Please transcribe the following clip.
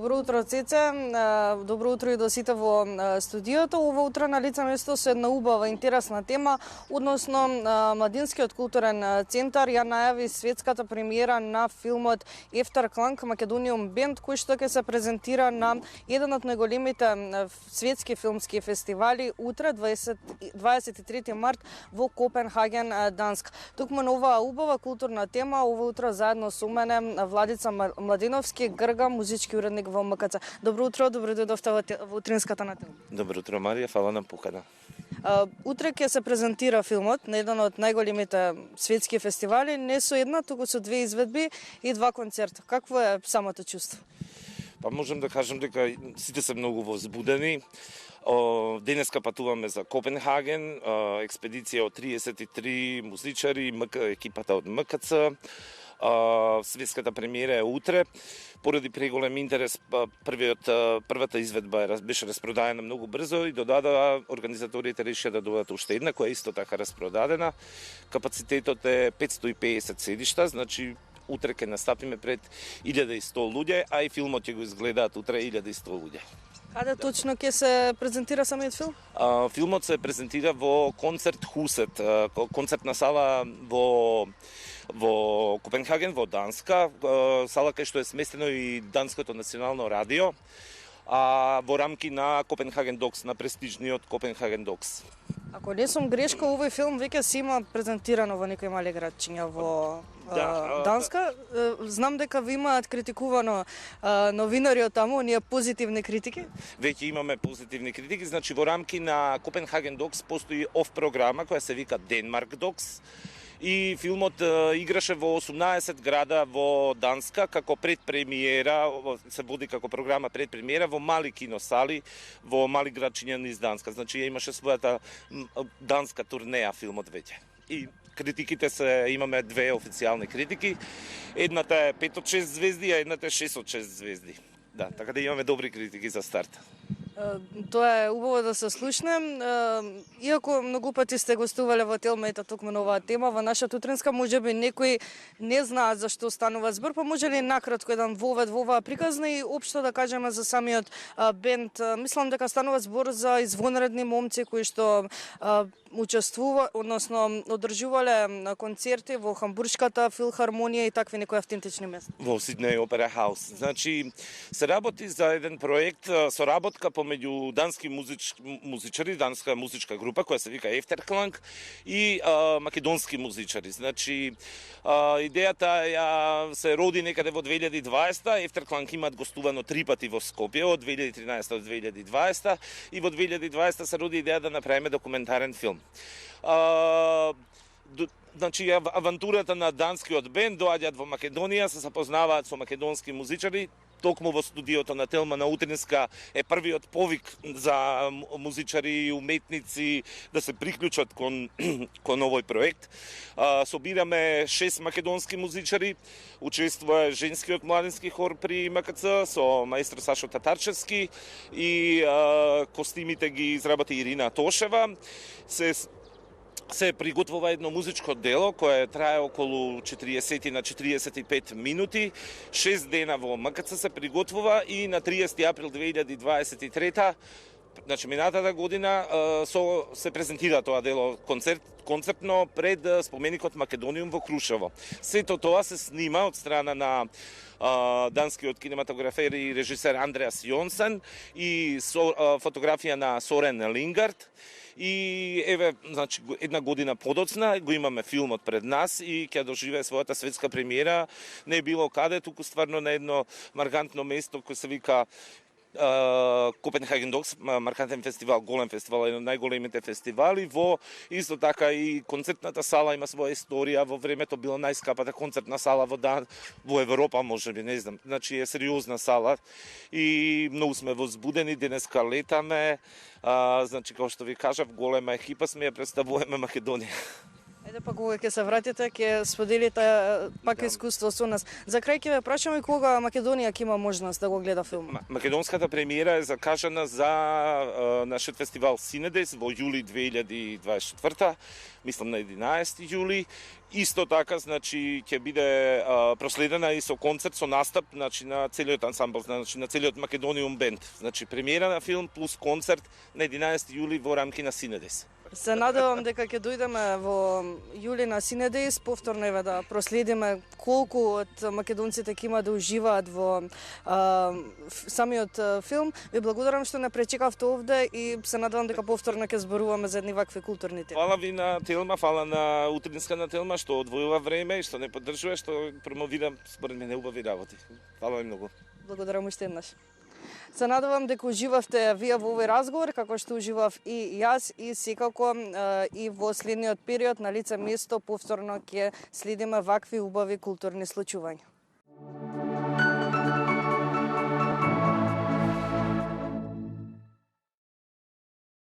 Добро утро, Цеце. Добро утро и до сите во студиото. Ова утро на лице место со една убава интересна тема, односно Младинскиот културен центар ја најави светската премиера на филмот Ефтеркланг Македониум Бенд, кој што ќе се презентира на еден од најголемите светски филмски фестивали утре 23 март во Копенхаген, Данск. Токму на оваа убава културна тема ова утро заедно со мене Владица Младиновски, Грга, музички уредник во МКЦ. Добро утро, добро дојдовте во утринската на тема. Добро утро, Марија, фала на покана. Утре ќе се презентира филмот на еден од најголемите светски фестивали, не со една, туку со две изведби и два концерта. Какво е самото чувство? Па можам да кажам дека сите се многу возбудени. Денеска патуваме за Копенхаген, експедиција од 33 музичари, екипата од МКЦ. Светската премиера е утре. Поради преголем интерес, првата изведба беше распродадена многу брзо и додадоа организаторите решија да додадат уште една, која е исто така распродадена. Капацитетот е 550 седишта, значи утре ќе настапиме пред 1100 луѓе, а и филмот ќе го изгледаат утре 1100 луѓе. Каде точно ќе се презентира самиот филм? Филмот се презентира во Концерт Хусет, концертна сала во Копенхаген, во Данска, сала кај што е сместено и Данското национално радио, во рамки на Копенхаген Докс, на престижниот Копенхаген Докс. Ако не сум грешка, овој филм веќе си има презентирано во некои мали градчиња во Данска. Знам дека ви имаат критикувано новинари од таму, оние позитивни критики. Веќе имаме позитивни критики, значи во рамки на Копенхаген Докс постои оф програма која се вика Денмарк Докс. И филмот играше во 18 града во Данска како предпремиера, се води како програма предпремиера во мали киносали, во мали градчиња низ Данска. Значи имаше својата данска турнеја филмот веќе. И критиките имаме две официјални критики. Едната е 5 од 6 звезди, а едната е 6 од 6 звезди. Да, така да имаме добри критики за старт. Тоа е убаво да се слушне. Иако многу пати сте гостувале во Телмета токму на оваа тема, во нашата утринска можеби некои не знаат за што станува збор, па може ли накратко еден вовед во оваа приказна и општо да кажеме за самиот бенд. Мислам дека станува збор за извонредни момци кои што односно одржувале концерти во Хамбуршката филхармонија и такви некои автентични места. Во Сиднеј Опера Хаус. Значи, се работи за еден проект, соработка помеѓу дански музичари, данска музичка група која се вика Ефтеркланг и македонски музичари. Значи, идејата се роди некаде во 2020, Ефтеркланг имаат гостувано 3 пати во Скопје, од 2013 до 2020 и во 2020 се роди идеја да направиме документарен филм. Значи, авантурата на данскиот бенд доаѓаат во Македонија, се запознаваат со македонски музичари. Токму во студиото на Телма на Утринска е првиот повик за музичари и уметници да се приклучат кон овој проект. Собираме 6 македонски музичари, учествува женскиот младински хор при МКЦ со маестро Сашо Татарчевски и костимите ги изработи Ирина Тошева. Се приготвува едно музичко дело кое трае околу 40 на 45 минути. 6 дена во МКЦ се приготвува и на 30 април 2023, значи минатата година, се презентира тоа дело концертно пред споменикот Македониум во Крушево. Сето тоа се снима од страна на данскиот кинематографер и режисер Андреас Јонсен и фотографија на Сорен Лингард. И еве, значи, една година подоцна го имаме филмот пред нас и ќе доживее својата светска премиера. Не е било каде, туку стварно на едно маркантно место кој се вика Копенхаген Докс, маркантен фестивал, голем фестивал, еден од најголемите фестивали. Во исто така и концертната сала има своја историја. Во времето била најскапата концертна сала во Европа, можеби, не знам. Значи е сериозна сала и многу сме возбудени. Денеска летаме. Значи, како што ви кажав, голема екипа сме, ја представуваме Македонија. Ајде па кога ќе се вратите, ќе споделите пак искуство со нас. За крај ќе ве прашаме кога Македонија ќе има можност да го гледа филм. Македонската премиера е закажана за нашиот фестивал Синедес во јули 2024, мислам на 11 јули. Исто така, значи, ќе биде проследена и со концерт, со настап, значи, на целиот ансамбл, значи, на целиот Македониум бенд. Значи, премиера на филм плюс концерт на 11 јули во рамки на Синедес. Се надевам дека ќе дојдеме во јули на Синедес, повторно еве да проследиме колку од македонците ќе има да уживаат во самиот филм. Ви благодарам што не пречекавте овде и се надевам дека повторно ќе зборуваме за едни вакви културни теми. Фала ви на Телма, фала на Утринска на Телма што одвојува време и што не поддржува, што промовира според мене убави работи. Фала ви многу. Благодарам уште еднаш. Се надевам дека уживавте вие во овој разговор, како што уживав и јас, и секако и во следниот период на лице место повторно ќе следиме вакви убави културни случувања.